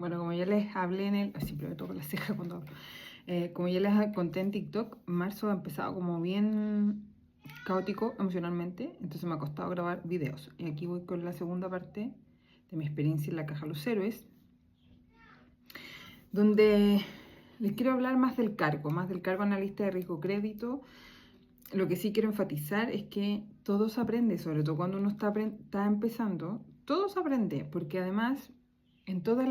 Bueno, como ya les hablé siempre me toco la ceja cuando hablo. Como ya les conté en TikTok, marzo ha empezado como bien caótico emocionalmente, entonces me ha costado grabar videos. Y aquí voy con la segunda parte de mi experiencia en la Caja Los Héroes, donde les quiero hablar más del cargo analista de riesgo crédito. Lo que sí quiero enfatizar es que todo se aprende, sobre todo cuando uno está empezando, todo se aprende, porque además en todas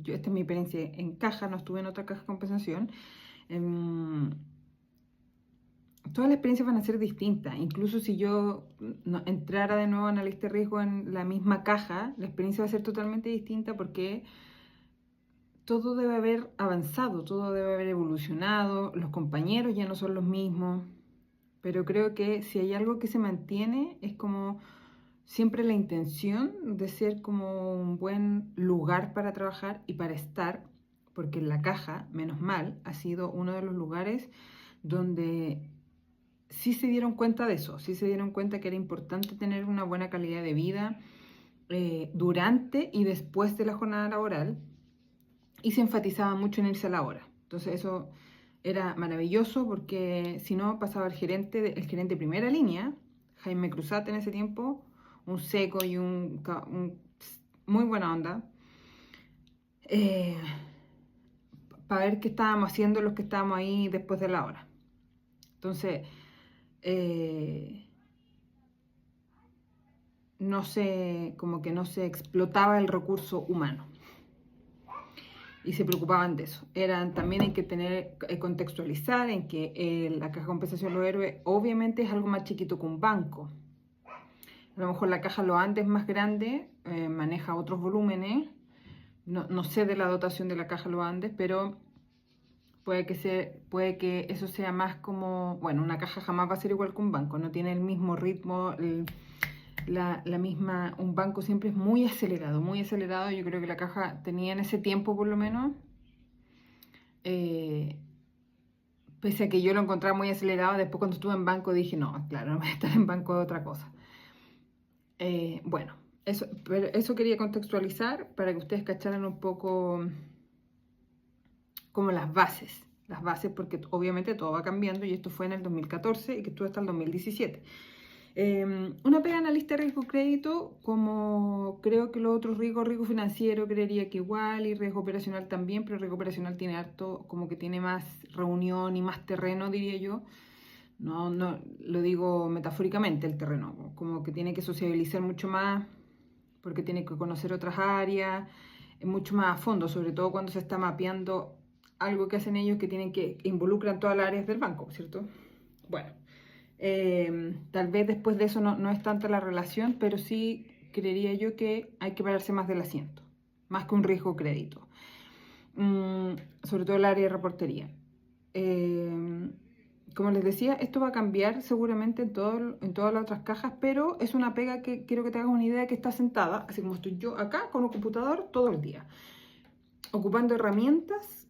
esta es mi experiencia en caja, no estuve en otra caja de compensación, todas las experiencias van a ser distintas. Incluso si yo entrara de nuevo a analista de riesgo en la misma caja, la experiencia va a ser totalmente distinta porque todo debe haber avanzado, todo debe haber evolucionado, los compañeros ya no son los mismos, pero creo que si hay algo que se mantiene es como siempre la intención de ser como un buen lugar para trabajar y para estar, porque la caja, menos mal, ha sido uno de los lugares donde sí se dieron cuenta de eso, sí se dieron cuenta que era importante tener una buena calidad de vida durante y después de la jornada laboral, y se enfatizaba mucho en irse a la hora. Entonces eso era maravilloso porque si no pasaba el gerente de primera línea, Jaime Cruzat en ese tiempo, un seco y un muy buena onda, para ver qué estábamos haciendo los que estábamos ahí después de la hora. Entonces, como que no se explotaba el recurso humano y se preocupaban de eso. También hay que contextualizar en que la caja de compensación de los héroes obviamente es algo más chiquito que un banco. A lo mejor la caja Los Andes más grande, maneja otros volúmenes. No sé de la dotación de la caja Los Andes, pero puede que eso sea más como, bueno, una caja jamás va a ser igual que un banco, no tiene el mismo ritmo, un banco siempre es muy acelerado, muy acelerado. Yo creo que la caja tenía en ese tiempo por lo menos, pese a que yo lo encontraba muy acelerado, después cuando estuve en banco dije, no, claro, no voy a estar en banco de otra cosa. Bueno, eso quería contextualizar para que ustedes cacharan un poco como las bases porque obviamente todo va cambiando y esto fue en el 2014 y que estuve hasta el 2017. Una pega analista de riesgo crédito, como creo que los otros riesgo financiero creería que igual, y riesgo operacional también, pero riesgo operacional tiene harto, como que tiene más reunión y más terreno, diría yo. No lo digo metafóricamente el terreno, como que tiene que sociabilizar mucho más, porque tiene que conocer otras áreas, mucho más a fondo, sobre todo cuando se está mapeando algo que hacen ellos que involucran todas las áreas del banco, ¿cierto? Bueno, tal vez después de eso no es tanta la relación, pero sí creería yo que hay que pararse más del asiento, más que un riesgo crédito, sobre todo el área de reportería. Como les decía, esto va a cambiar seguramente en todas las otras cajas, pero es una pega que quiero que te hagas una idea que está sentada, así como estoy yo acá con un computador todo el día, ocupando herramientas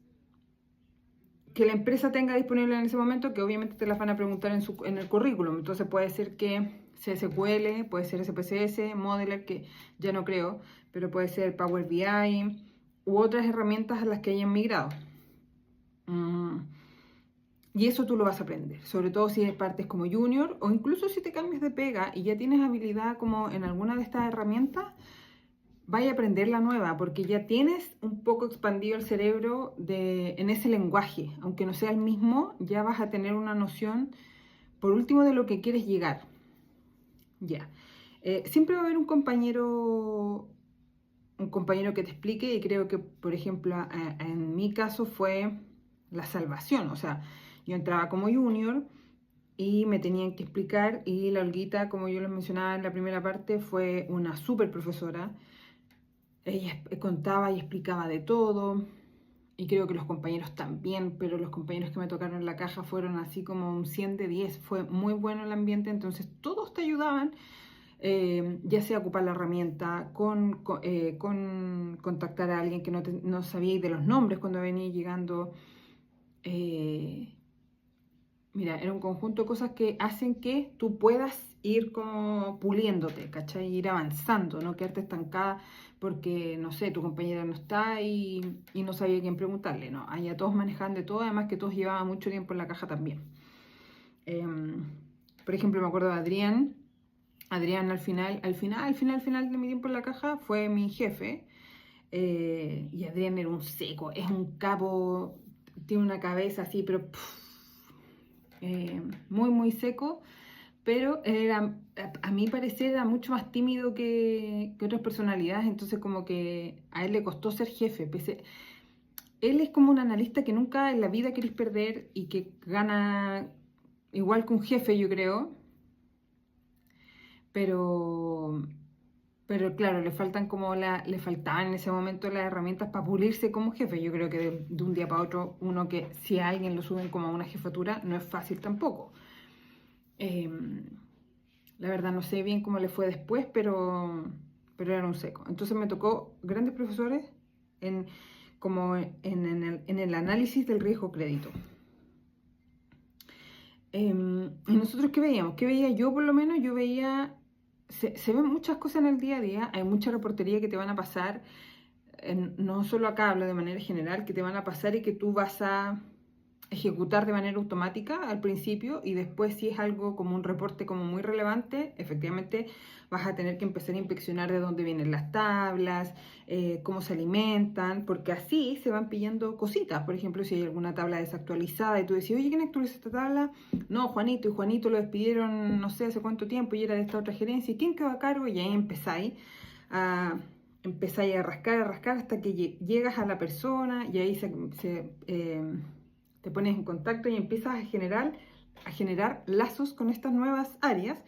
que la empresa tenga disponible en ese momento, que obviamente te las van a preguntar en el currículum. Entonces puede ser que SQL, puede ser SPSS, Modeler, que ya no creo, pero puede ser Power BI u otras herramientas a las que hayan migrado. Y eso tú lo vas a aprender, sobre todo si partes como junior o incluso si te cambias de pega y ya tienes habilidad como en alguna de estas herramientas, vaya a aprender la nueva porque ya tienes un poco expandido el cerebro en ese lenguaje. Aunque no sea el mismo, ya vas a tener una noción, por último, de lo que quieres llegar. Ya. Siempre va a haber un compañero que te explique, y creo que, por ejemplo, en mi caso fue la salvación. O sea, yo entraba como junior y me tenían que explicar, y la Olguita, como yo les mencionaba en la primera parte, fue una súper profesora. Ella contaba y explicaba de todo, y creo que los compañeros también, pero los compañeros que me tocaron en la caja fueron así como un 100 de 10. Fue muy bueno el ambiente, entonces todos te ayudaban, ya sea ocupar la herramienta, con contactar a alguien que no sabía de los nombres cuando venía llegando, Mira, era un conjunto de cosas que hacen que tú puedas ir como puliéndote, ¿cachai? Ir avanzando, no quedarte estancada porque, no sé, tu compañera no está y no sabía quién preguntarle, no. Allá todos manejaban de todo, además que todos llevaban mucho tiempo en la caja también. Por ejemplo, me acuerdo de Adrián. Adrián al final de mi tiempo en la caja fue mi jefe. Y Adrián era un seco, es un capo, tiene una cabeza así, pero muy, muy seco. Pero él era, a mi parecer, era mucho más tímido que otras personalidades, entonces como que a él le costó ser jefe. Él es como un analista que nunca en la vida querés perder y que gana igual que un jefe, yo creo, pero, pero claro, le faltaban en ese momento las herramientas para pulirse como jefe. Yo creo que de un día para otro, uno que si a alguien lo suben como a una jefatura, no es fácil tampoco. Eh, la verdad no sé bien cómo le fue después, pero era un seco. Entonces me tocó grandes profesores en, como en el análisis del riesgo crédito. ¿Y nosotros qué veíamos? ¿Qué veía yo por lo menos? Yo veía, se ven muchas cosas en el día a día, hay mucha reportería que te van a pasar, no solo acá, hablo de manera general, que te van a pasar y que tú vas a ejecutar de manera automática al principio y después si es algo como un reporte como muy relevante, efectivamente vas a tener que empezar a inspeccionar de dónde vienen las tablas, cómo se alimentan, porque así se van pillando cositas. Por ejemplo, si hay alguna tabla desactualizada y tú decís, oye, ¿quién actualizó esta tabla? No, Juanito, y Juanito lo despidieron no sé hace cuánto tiempo y era de esta otra gerencia, ¿y quién quedó a cargo? Y ahí empezáis a rascar hasta que llegas a la persona y ahí te pones en contacto y empiezas a generar lazos con estas nuevas áreas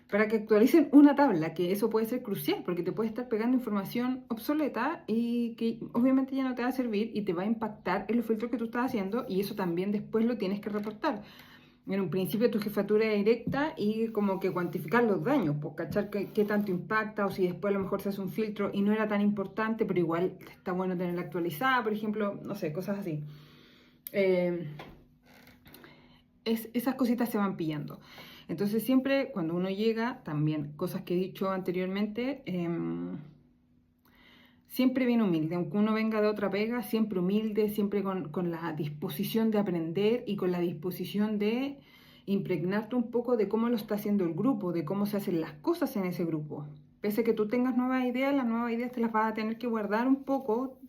para que actualicen una tabla, que eso puede ser crucial porque te puede estar pegando información obsoleta y que obviamente ya no te va a servir y te va a impactar en los filtros que tú estás haciendo y eso también después lo tienes que reportar. En un principio tu jefatura es directa y como que cuantificar los daños, pues cachar qué tanto impacta o si después a lo mejor se hace un filtro y no era tan importante, pero igual está bueno tenerla actualizada, por ejemplo, no sé, cosas así. Eh, esas cositas se van pillando. Entonces siempre cuando uno llega, también cosas que he dicho anteriormente, siempre bien humilde, aunque uno venga de otra pega, siempre humilde, siempre con la disposición de aprender y con la disposición de impregnarte un poco de cómo lo está haciendo el grupo, de cómo se hacen las cosas en ese grupo. Pese a que tú tengas nuevas ideas, las nuevas ideas te las vas a tener que guardar un poco,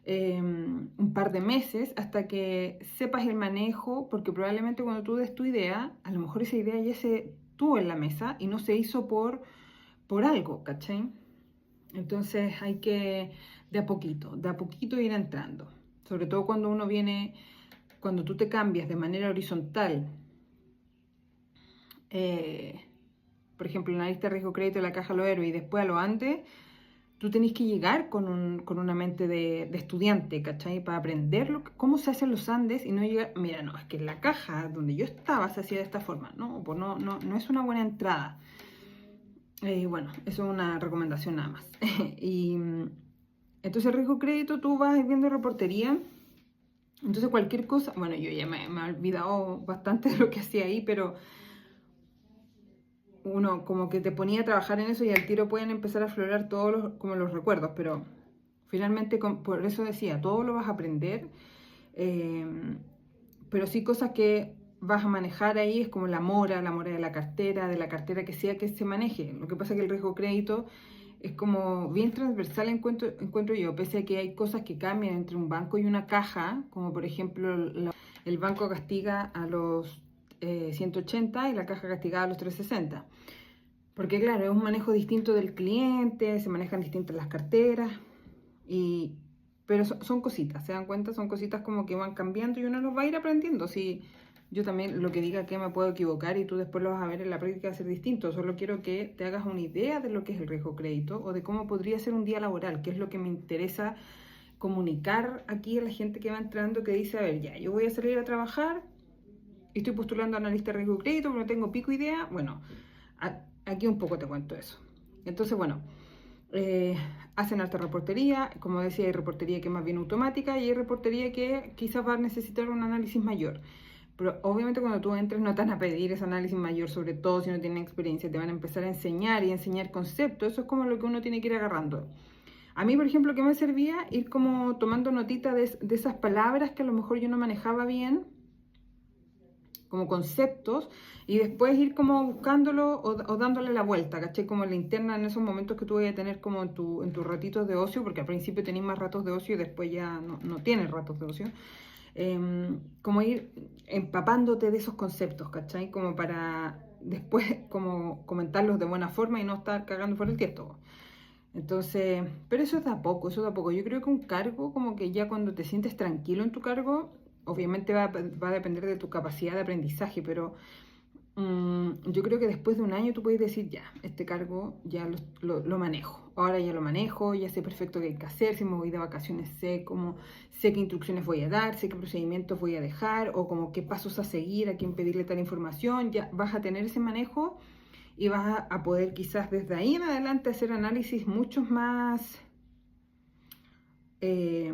un par de meses hasta que sepas el manejo, porque probablemente cuando tú des tu idea, a lo mejor esa idea ya se tuvo en la mesa y no se hizo por algo, ¿cachai? Entonces hay que de a poquito ir entrando. Sobre todo cuando uno viene, cuando tú te cambias de manera horizontal, eh, por ejemplo, en la lista de riesgo crédito de la caja a lo héroe y después a lo antes, tú tenés que llegar con una mente de estudiante, ¿cachai? Para aprender cómo se hacen los Andes y no llegar, mira, no, es que en la caja donde yo estaba se hacía de esta forma, no, pues no es una buena entrada. Bueno, eso es una recomendación nada más. Y entonces el riesgo crédito tú vas viendo reportería, entonces cualquier cosa, bueno, yo ya me he olvidado bastante de lo que hacía ahí, pero uno como que te ponía a trabajar en eso y al tiro pueden empezar a aflorar todos como los recuerdos, pero finalmente por eso decía, todo lo vas a aprender, eh, pero sí cosas que vas a manejar ahí es como la mora de la cartera que sea que se maneje. Lo que pasa es que el riesgo crédito es como bien transversal encuentro yo, pese a que hay cosas que cambian entre un banco y una caja, como por ejemplo el banco castiga a los 180 y la caja castiga a los 360. Porque claro, es un manejo distinto del cliente, se manejan distintas las carteras, y, pero son cositas, ¿se dan cuenta? Son cositas como que van cambiando y uno los va a ir aprendiendo. Si yo también lo que diga que me puedo equivocar y tú después lo vas a ver en la práctica va a ser distinto. Solo quiero que te hagas una idea de lo que es el riesgo crédito o de cómo podría ser un día laboral, que es lo que me interesa comunicar aquí a la gente que va entrando, que dice, a ver, ya, yo voy a salir a trabajar, estoy postulando a analista de riesgo crédito, pero no tengo pico idea. Bueno, aquí un poco te cuento eso. Entonces, bueno, hacen alta reportería, como decía, hay reportería que es más bien automática y hay reportería que quizás va a necesitar un análisis mayor. Pero obviamente cuando tú entres no te van a pedir ese análisis mayor, sobre todo si no tienen experiencia, te van a empezar a enseñar y enseñar conceptos, eso es como lo que uno tiene que ir agarrando. A mí, por ejemplo, ¿qué me servía? Ir como tomando notita de esas palabras que a lo mejor yo no manejaba bien, como conceptos, y después ir como buscándolo o dándole la vuelta, ¿cachai? Como linterna en esos momentos que tú vayas a tener como en tus ratitos de ocio, porque al principio tenés más ratos de ocio y después ya no tienes ratos de ocio. Como ir empapándote de esos conceptos, ¿cachai? Como para después como comentarlos de buena forma y no estar cagando por el tiesto. Entonces, pero eso da poco, eso da poco. Yo creo que un cargo, como que ya cuando te sientes tranquilo en tu cargo, obviamente va a depender de tu capacidad de aprendizaje, pero yo creo que después de un año tú puedes decir, ya, este cargo ya lo manejo. Ahora ya lo manejo, ya sé perfecto qué hay que hacer, si me voy de vacaciones sé qué instrucciones voy a dar, sé qué procedimientos voy a dejar, o como qué pasos a seguir, a quién pedirle tal información, ya vas a tener ese manejo y vas a poder quizás desde ahí en adelante hacer análisis mucho más eh,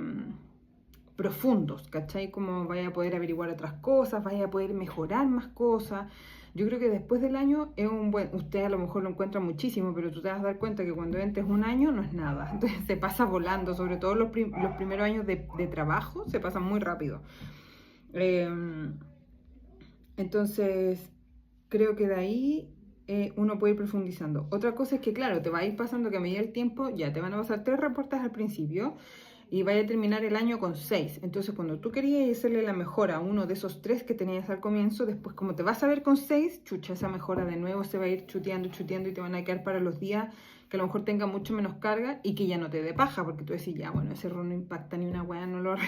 profundos, ¿cachai? Como vaya a poder averiguar otras cosas, vaya a poder mejorar más cosas. Yo creo que después del año es un buen, usted a lo mejor lo encuentra muchísimo, pero tú te vas a dar cuenta que cuando entres un año no es nada. Entonces se pasa volando, sobre todo los primeros años de trabajo se pasan muy rápido. Eh, entonces, creo que de ahí uno puede ir profundizando. Otra cosa es que, claro, te va a ir pasando que a medida del tiempo ya te van a pasar 3 reportes al principio y vaya a terminar el año con 6. Entonces, cuando tú querías hacerle la mejora a uno de esos 3 que tenías al comienzo, después como te vas a ver con 6, chucha, esa mejora de nuevo se va a ir chuteando y te van a quedar para los días que a lo mejor tenga mucho menos carga y que ya no te dé paja, porque tú decís, ya, bueno, ese error no impacta ni una weá, no,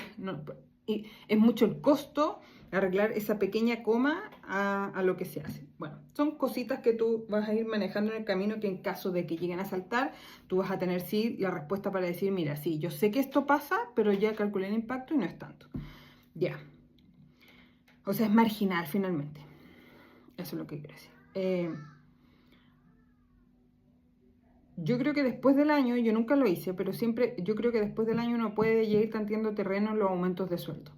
y es mucho el costo arreglar esa pequeña coma a lo que se hace. Bueno, son cositas que tú vas a ir manejando en el camino que en caso de que lleguen a saltar, tú vas a tener sí la respuesta para decir, mira, sí, yo sé que esto pasa, pero ya calculé el impacto y no es tanto. Ya. O sea, es marginal finalmente. Eso es lo que quiero decir. Yo creo que después del año, yo nunca lo hice, pero siempre, yo creo que después del año uno puede ya ir tanteando terreno en los aumentos de sueldo.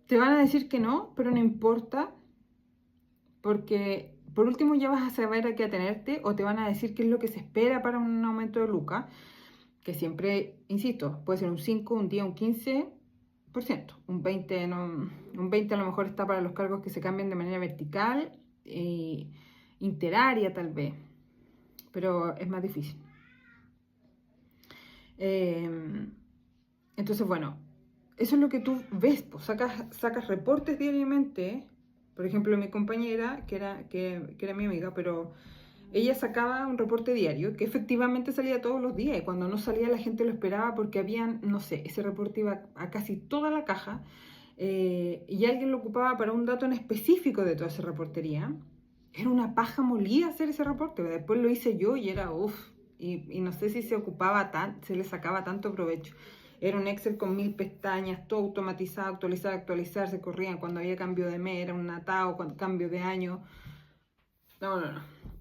Te van a decir que no, pero no importa, porque por último ya vas a saber a qué atenerte o te van a decir qué es lo que se espera para un aumento de lucas, que siempre, insisto, puede ser un 5, un 10, un 15%, un 20%, no, un 20% a lo mejor está para los cargos que se cambian de manera vertical, interaria tal vez, pero es más difícil. Entonces, bueno, eso es lo que tú ves, pues, sacas reportes diariamente. Por ejemplo, mi compañera, que era mi amiga, pero ella sacaba un reporte diario que efectivamente salía todos los días y cuando no salía la gente lo esperaba porque habían, no sé, ese reporte iba a casi toda la caja y alguien lo ocupaba para un dato en específico de toda esa reportería. Era una paja molida hacer ese reporte, después lo hice yo y era uff, y no sé si se le sacaba tanto provecho. Era un Excel con 1000 pestañas, todo automatizado, actualizar, se corrían cuando había cambio de mes, era un atado, cambio de año. No,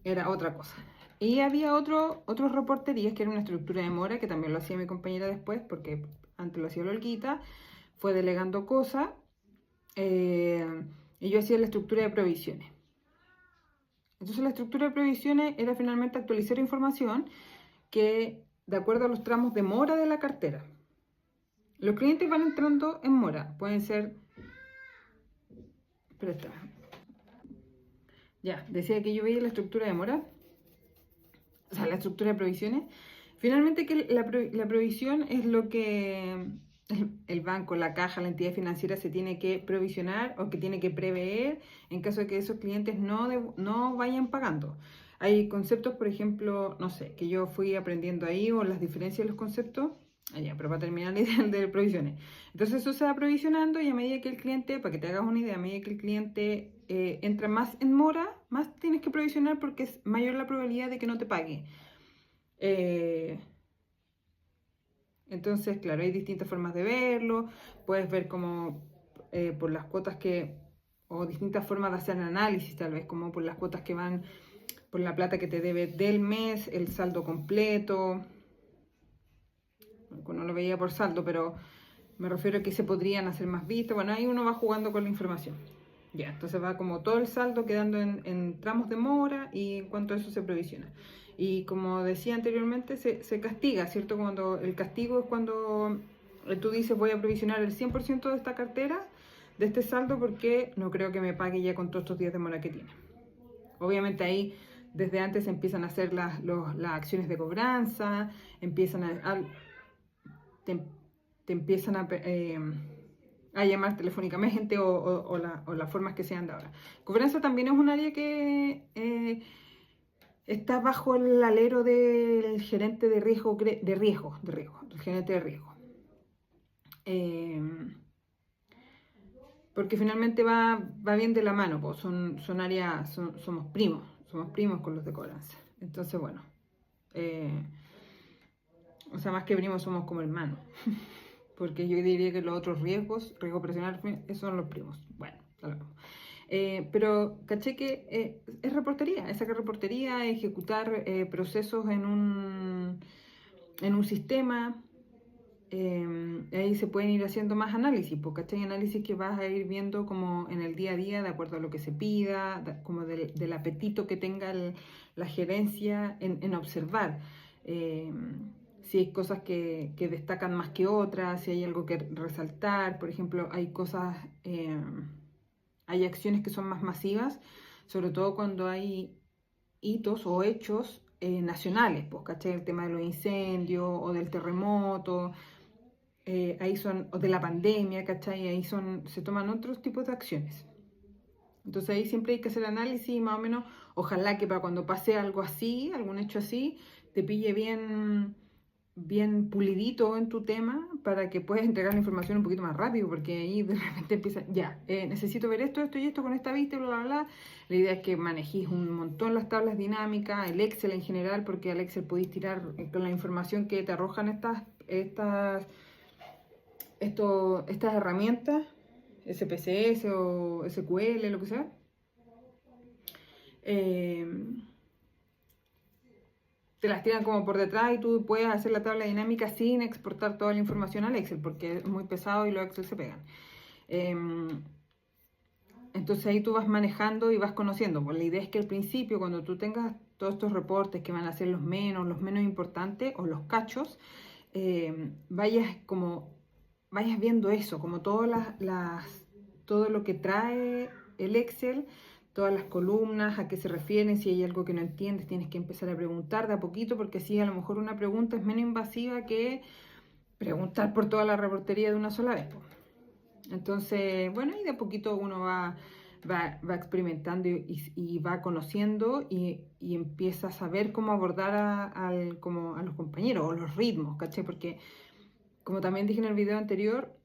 era otra cosa. Y había otros reporterías que era una estructura de mora, que también lo hacía mi compañera después, porque antes lo hacía Lolquita, fue delegando cosas, y yo hacía la estructura de provisiones. Entonces la estructura de provisiones era finalmente actualizar información que de acuerdo a los tramos de mora de la cartera. Los clientes van entrando en mora, pueden ser... Espera. Ya, decía que yo veía la estructura de mora, o sea, la estructura de provisiones. Finalmente que la provisión es lo que el banco, la caja, la entidad financiera se tiene que provisionar o que tiene que prever en caso de que esos clientes no vayan pagando. Hay conceptos, por ejemplo, no sé, que yo fui aprendiendo ahí o las diferencias de los conceptos. Ya, pero para terminar la idea de provisiones. Entonces eso se va provisionando y a medida que el cliente, para que te hagas una idea, a medida que el cliente entra más en mora, más tienes que provisionar porque es mayor la probabilidad de que no te pague. Entonces, claro, hay distintas formas de verlo. Puedes ver como por las cuotas o distintas formas de hacer análisis, tal vez como por las cuotas que van, por la plata que te debe del mes, el saldo completo. No lo veía por saldo, pero Me refiero a que se podrían hacer más vistas. Bueno, ahí uno va jugando con la información. Ya, entonces va como todo el saldo quedando en tramos de mora y en cuanto a eso se provisiona. Y como decía anteriormente, se castiga, ¿cierto? Cuando el castigo es cuando tú dices voy a provisionar el 100% de esta cartera, de este saldo, porque no creo que me pague ya con todos estos días de mora que tiene. Obviamente ahí desde antes se empiezan a hacer las acciones de cobranza, empiezan te, te empiezan a llamar telefónicamente o las formas que sean de ahora. Cobranza también es un área que está bajo el alero del gerente de riesgo, del gerente de riesgo. Porque finalmente va bien de la mano, pues son áreas, somos primos con los de cobranza. Entonces, bueno, o sea, más que primos somos como hermanos. Porque yo diría que los otros riesgos, riesgo operacional, son los primos. Bueno, pero caché que es reportería, es sacar reportería, ejecutar procesos en un sistema. Ahí se pueden ir haciendo más análisis, porque hay análisis que vas a ir viendo como en el día a día, de acuerdo a lo que se pida, como del apetito que tenga la gerencia en observar. Si hay cosas que destacan más que otras, si hay algo que resaltar, por ejemplo, hay cosas, hay acciones que son más masivas, sobre todo cuando hay hitos o hechos nacionales, pues, ¿cachai? El tema de los incendios o del terremoto, ahí son, o de la pandemia, ¿cachai? Ahí se toman otros tipos de acciones. Entonces ahí siempre hay que hacer análisis, más o menos, ojalá que para cuando pase algo así, algún hecho así, te pille bien pulidito en tu tema para que puedas entregar la información un poquito más rápido, porque ahí de repente empieza, ya, necesito ver esto y esto con esta vista, bla, bla, bla. La idea es que manejéis un montón las tablas dinámicas, el Excel en general, porque al Excel podéis tirar con la información que te arrojan estas herramientas, SPSS o SQL, lo que sea. Te las tiran como por detrás y tú puedes hacer la tabla dinámica sin exportar toda la información al Excel, porque es muy pesado y los Excel se pegan. Entonces ahí tú vas manejando y vas conociendo. Pues la idea es que al principio, cuando tú tengas todos estos reportes que van a ser los menos importantes o los cachos, vayas viendo eso, como todo lo que trae el Excel, todas las columnas, a qué se refieren, si hay algo que no entiendes, tienes que empezar a preguntar de a poquito, porque así a lo mejor una pregunta es menos invasiva que preguntar por toda la reportería de una sola vez. Entonces, bueno, y de a poquito uno va experimentando y va conociendo y empieza a saber cómo abordar a los compañeros o los ritmos, ¿cachai? Porque, como también dije en el video anterior,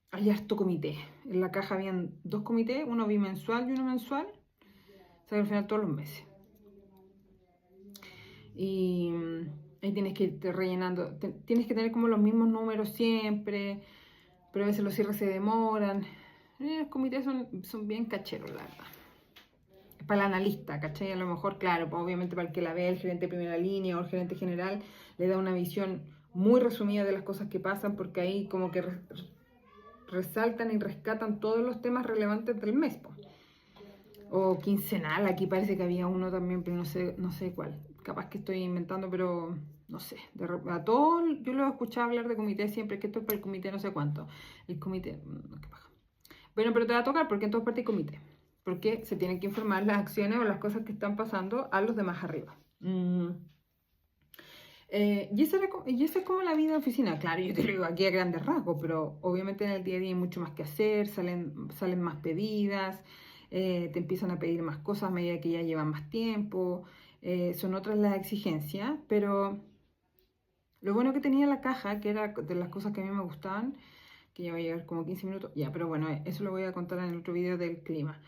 hay harto comité. En la caja habían 2 comités, uno bimensual y uno mensual. O sea, al final todos los meses. Y ahí tienes que irte rellenando. Tienes que tener como los mismos números siempre, pero a veces los cierres se demoran. Los comités son bien cacheros, la verdad. Para el analista, ¿cachai? A lo mejor, claro, pues obviamente para el que la ve, el gerente de primera línea o el gerente general, le da una visión muy resumida de las cosas que pasan, porque ahí como que resaltan y rescatan todos los temas relevantes del mes, po. O quincenal, aquí parece que había uno también, pero no sé cuál. Capaz que estoy inventando, pero no sé. A todos yo lo he escuchado hablar de comité siempre, que esto es para el comité no sé cuánto. El comité, qué paja. Bueno, pero te va a tocar porque en todas partes hay comité. Porque se tienen que informar las acciones o las cosas que están pasando a los demás arriba. Y esa es como la vida de oficina. Claro, yo te lo digo aquí a grandes rasgos, pero obviamente en el día a día hay mucho más que hacer, salen más pedidas, te empiezan a pedir más cosas a medida que ya llevan más tiempo, son otras las exigencias, pero lo bueno que tenía la caja, que era de las cosas que a mí me gustaban, que ya va a llegar como 15 minutos, ya, pero bueno, eso lo voy a contar en el otro video del clima.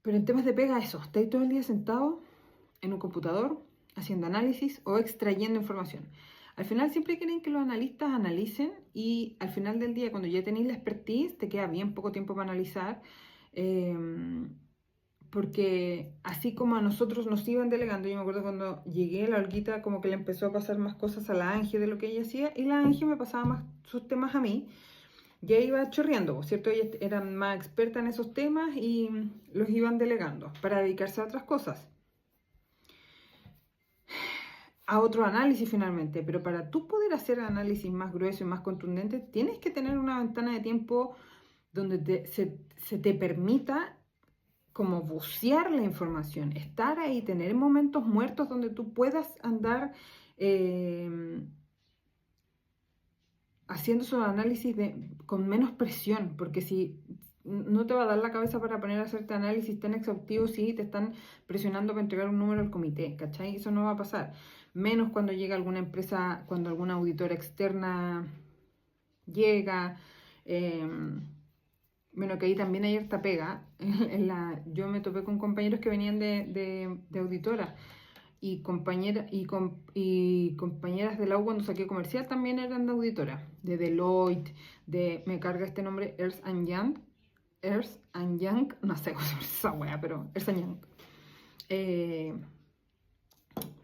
Pero en temas de pega, eso, estáis todo el día sentado en un computador, haciendo análisis o extrayendo información. Al final siempre quieren que los analistas analicen y al final del día, cuando ya tenéis la expertise, te queda bien poco tiempo para analizar, porque así como a nosotros nos iban delegando, yo me acuerdo cuando llegué, la Olguita como que le empezó a pasar más cosas a la Angie de lo que ella hacía, y la Angie me pasaba más sus temas a mí, ya iba chorreando, ¿cierto? Ella era más experta en esos temas y los iban delegando para dedicarse a otras cosas, a otro análisis finalmente, pero para tú poder hacer análisis más grueso y más contundente, tienes que tener una ventana de tiempo donde se te permita como bucear la información, estar ahí, tener momentos muertos donde tú puedas andar haciendo esos análisis con menos presión, porque si no te va a dar la cabeza para poner a hacerte análisis tan exhaustivos si te están presionando para entregar un número al comité, ¿cachai? Eso no va a pasar. Menos cuando llega alguna empresa, cuando alguna auditora externa llega. Bueno, que ahí también hay harta pega. Yo me topé con compañeros que venían de auditora y, y compañeras de la U cuando saqué comercial también eran de auditora, de Deloitte, me carga este nombre, Ernst and Young, no sé cómo se llama esa wea, pero Ernst and Young.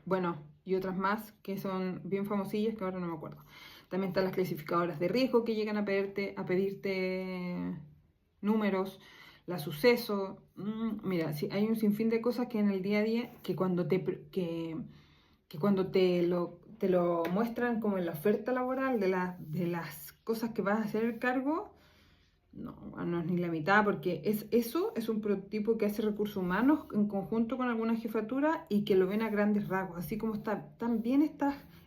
Bueno, y otras más que son bien famosillas que ahora no me acuerdo. También están las clasificadoras de riesgo que llegan a pedirte números, la suceso. Mira, sí, hay un sinfín de cosas que en el día a día, que cuando te lo muestran como en la oferta laboral de las cosas que vas a hacer el cargo, no es ni la mitad, porque eso es un prototipo que hace recursos humanos en conjunto con alguna jefatura y que lo ven a grandes rasgos, así como tan bien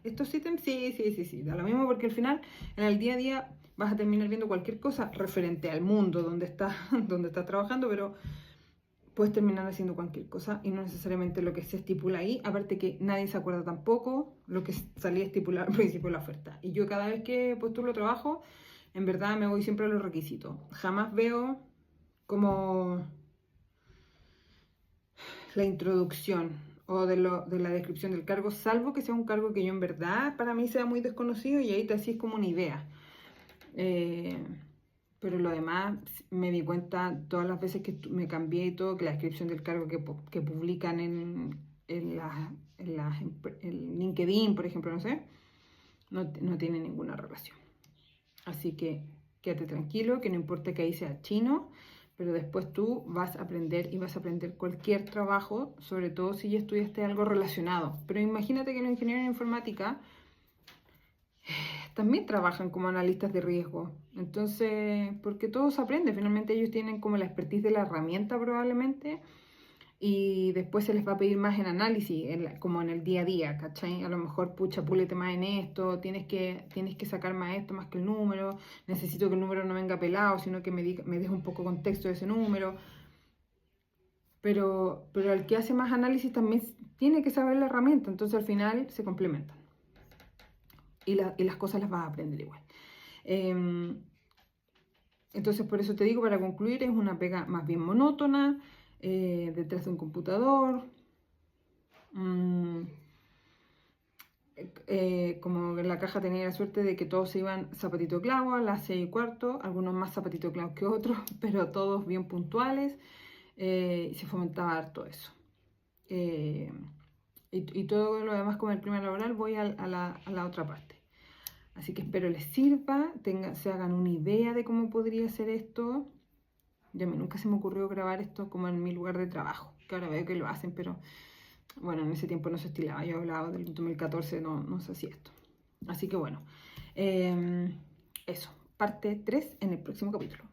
estos ítems, sí, da lo mismo porque al final en el día a día vas a terminar viendo cualquier cosa referente al mundo donde estás, donde estás trabajando, pero puedes terminar haciendo cualquier cosa y no necesariamente lo que se estipula ahí, aparte que nadie se acuerda tampoco lo que salía estipulado al principio de la oferta. Y yo cada vez que postulo trabajo, en verdad me voy siempre a los requisitos. Jamás veo como la introducción o de la descripción del cargo, salvo que sea un cargo que yo en verdad para mí sea muy desconocido y ahí te haces como una idea. Pero lo demás me di cuenta todas las veces que me cambié y todo, que la descripción del cargo que publican en LinkedIn, por ejemplo, no sé, no tiene ninguna relación. Así que quédate tranquilo, que no importa que ahí sea chino, pero después tú vas a aprender y vas a aprender cualquier trabajo, sobre todo si ya estudiaste algo relacionado. Pero imagínate que los ingenieros en informática también trabajan como analistas de riesgo. Entonces, porque todos aprenden, finalmente ellos tienen como la expertise de la herramienta probablemente y después se les va a pedir más en análisis, como en el día a día, ¿cachai? A lo mejor, pucha, púlete más en esto, tienes que sacar más esto, más que el número, necesito que el número no venga pelado, sino que me deje un poco contexto de ese número. Pero el que hace más análisis también tiene que saber la herramienta, entonces al final se complementan. Y las cosas las vas a aprender igual. Entonces, por eso te digo, para concluir, es una pega más bien monótona, detrás de un computador, como en la caja tenía la suerte de que todos se iban zapatito clavo a las 6:15, algunos más zapatito clavo que otros, pero todos bien puntuales, y se fomentaba harto eso. Y todo lo demás como el clima laboral voy a la otra parte. Así que espero les sirva, se hagan una idea de cómo podría ser esto. Ya nunca se me ocurrió grabar esto como en mi lugar de trabajo, que ahora veo que lo hacen, pero bueno, en ese tiempo no se estilaba. Yo hablaba del 2014, no se hacía esto. Así que bueno, eso, parte 3 en el próximo capítulo.